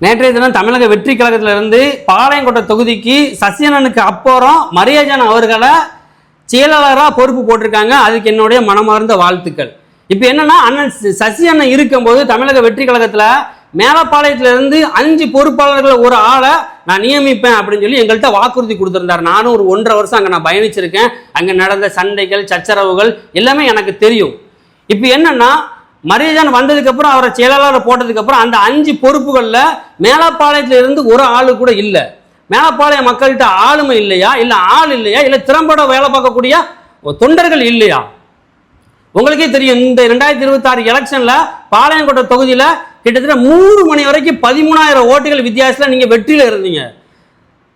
நேற்றைய தினம் தமிழக வெற்றி கழகத்திலிருந்து பாளையங்கோட்டை தொகுதிக்கு சசியண்ணனுக்கு அப்புறம் மரியஜன் அவர்களை செயலாளராக பொறுப்பு போட்டிருக்காங்க. அதுக்கு என்னுடைய மனமார்ந்த வாழ்த்துக்கள். இப்போ என்னன்னா, அண்ணன் சசியண்ணன் இருக்கும்போது தமிழக வெற்றி கழகத்தில் மேலப்பாளையத்திலிருந்து 5 பொறுப்பாளர்களை ஒரு ஆளை நான் நியமிப்பேன் அப்படின்னு சொல்லி எங்கள்கிட்ட வாக்குறுதி கொடுத்துருந்தார். நானும் ஒரு 1.5 வருஷம் அங்கே நான் பயணிச்சிருக்கேன். அங்கே நடந்த சண்டைகள், சச்சரவுகள் எல்லாமே எனக்கு தெரியும். இப்போ என்னன்னா, மரியஜன் வந்ததுக்கு அப்புறம் அவரை செயலாளரை போட்டதுக்கு அப்புறம் அந்த 5 பொறுப்புகள்ல மேலப்பாளையத்துல இருந்து ஒரு ஆளு கூட இல்ல. மேலப்பாளைய மக்கள்கிட்ட ஆளுமை இல்லையா, இல்ல ஆள் இல்லையா, இல்ல திறம்பட வேலை பார்க்கக்கூடிய தொண்டர்கள் இல்லையா? உங்களுக்கே தெரியும், இந்த 2026 எலெக்ஷன்ல பாளையங்கோட்டை தொகுதியில கிட்டத்தட்ட 3 மணி வரைக்கும் 13,000 ஓட்டுகள் வித்தியாசத்துல நீங்க வெற்றியில இருந்தீங்க.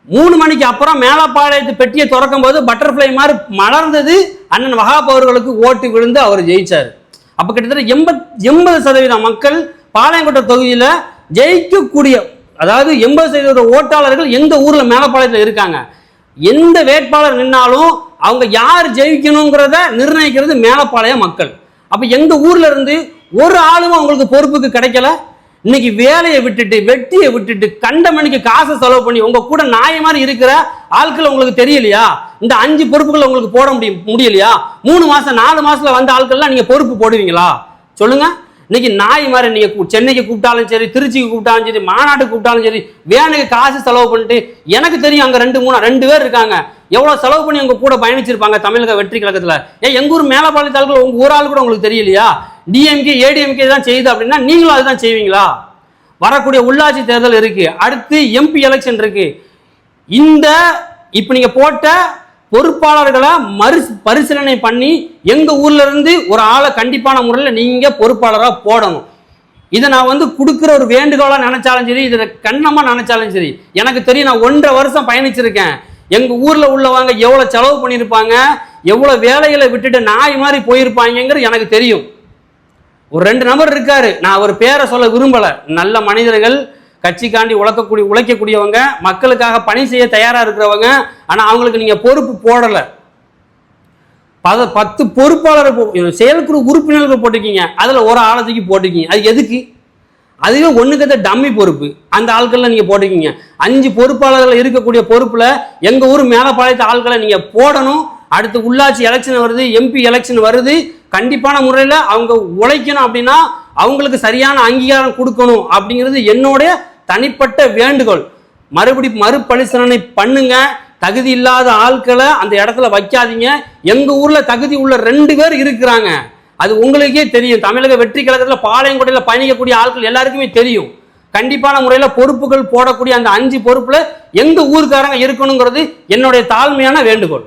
3 மணிக்கு அப்புறம் மேலப்பாளையத்து பெட்டியை திறக்கும் போது பட்டர்ஃபிளை மாதிரி மலர்ந்தது அண்ணன் வகாப் அவர்களுக்கு ஓட்டு விழுந்து அவர் ஜெயிச்சார். அப்போ கிட்டத்தட்ட 80% மக்கள் பாளையங்கோட்டை தொகுதியில் ஜெயிக்கக்கூடிய, அதாவது 80% ஓட்டாளர்கள் எந்த ஊரில் மேலப்பாளையத்தில் இருக்காங்க. எந்த வேட்பாளர் நின்னாலும் அவங்க யார் ஜெயிக்கணுங்கிறத நிர்ணயிக்கிறது மேலப்பாளைய மக்கள். அப்போ எந்த ஊர்ல இருந்து ஒரு ஆளும் அவங்களுக்கு பொறுப்புக்கு கிடைக்கல. இன்னைக்கு வேலையை விட்டுட்டு, வெட்டியை விட்டுட்டு, கண்டமணிக்கு காசை செலவு பண்ணி உங்க கூட நாய மாதிரி இருக்கிற ஆட்கள் உங்களுக்கு தெரியலையா? இந்த 5 பொறுப்புகளை உங்களுக்கு போட முடியலையா? 3 மாசம் 4 மாசத்துல வந்த ஆட்கள்லாம் நீங்க பொறுப்பு போடுவீங்களா? சொல்லுங்க. இன்னைக்கு நாய் மாதிரி நீங்க சென்னைக்கு கூப்பிட்டாலும் சரி, திருச்சிக்கு கூப்பிட்டாலும் சரி, மாநாட்டுக்கு கூப்பிட்டாலும் சரி, வேனுக்கு காசு செலவு பண்ணிட்டு, எனக்கு தெரியும் அங்க 2 பேர் இருக்காங்க, எவ்வளவு செலவு பண்ணி உங்க கூட பயணிச்சிருப்பாங்க தமிழக வெற்றி கழகத்துல. எங்க ஊர் மேலப்பாளையத்தாள்கள் உங்க ஒரு ஆள் கூட உங்களுக்கு தெரியலையா? டிஎம்கே ஏடிஎம்கே தான் செய்யுது அப்படின்னா நீங்களும் அதுதான் செய்வீங்களா? வரக்கூடிய உள்ளாட்சி தேர்தல் இருக்கு, அடுத்து எம்பி எலெக்ஷன் இருக்கு. இந்த இப்ப நீங்க போட்ட பொறுப்பாளர்களை பரிசீலனை பண்ணி எங்க ஊர்ல இருந்து ஒரு ஆளை கண்டிப்பான முறையில் நீங்க பொறுப்பாளராக போடணும். இதை நான் கொடுக்குற ஒரு வேண்டுகோளா நினைச்சாலும் சரி, இதை கண்ணமா நினைச்சாலும் சரி, எனக்கு தெரியும். நான் 1.5 வருஷம் பயணிச்சிருக்கேன். எங்க ஊர்ல உள்ளவங்க எவ்வளவு செலவு பண்ணியிருப்பாங்க, எவ்வளவு வேலைகளை விட்டுட்டு நாய் மாதிரி போயிருப்பாங்கிறது எனக்கு தெரியும். ஒரு 2 நபர் இருக்காரு, நான் அவர் பேரை சொல்ல விரும்பல. நல்ல மனிதர்கள், கட்சிக்காண்டி உழைக்கக்கூடியவங்க, மக்களுக்காக பணி செய்ய தயாரா இருக்கிறவங்க. ஆனா அவங்களுக்கு நீங்க பொறுப்பு போடல. 10 பொறுப்பாளர் செயற்குழு உறுப்பினர்கள் போட்டிருக்கீங்க, அதுல ஒரு ஆளத்துக்கு போட்டிருக்கீங்க. அது எதுக்கு? அதுவே ஒண்ணுக்கு டம்மி பொறுப்பு. அந்த ஆட்கள்ல நீங்க போட்டிருக்கீங்க. 5 பொறுப்பாளர்கள் இருக்கக்கூடிய பொறுப்புல எங்க ஊர் மேலப்பாளையத்து ஆட்களை நீங்க போடணும். அடுத்து உள்ளாட்சி எலெக்ஷன் வருது, எம்பி எலெக்ஷன் வருது. கண்டிப்பான முறையில் அவங்க உழைக்கணும். அப்படின்னா அவங்களுக்கு சரியான அங்கீகாரம் கொடுக்கணும் அப்படிங்கிறது என்னுடைய தனிப்பட்ட வேண்டுகோள். மறுபரிசீலனை பண்ணுங்க. தகுதி இல்லாத ஆட்களை அந்த இடத்துல வைக்காதீங்க. எங்க ஊர்ல தகுதி உள்ள 2 பேர் இருக்கிறாங்க, அது உங்களுக்கே தெரியும். தமிழக வெற்றி கழகத்தில் பாளையங்கோட்டையில் பயணிக்கக்கூடிய ஆட்கள் எல்லாருக்குமே தெரியும். கண்டிப்பான முறையில் பொறுப்புகள் போடக்கூடிய அந்த 5 பொறுப்புல எங்க ஊருக்காரங்க இருக்கணுங்கிறது என்னுடைய தாழ்மையான வேண்டுகோள்.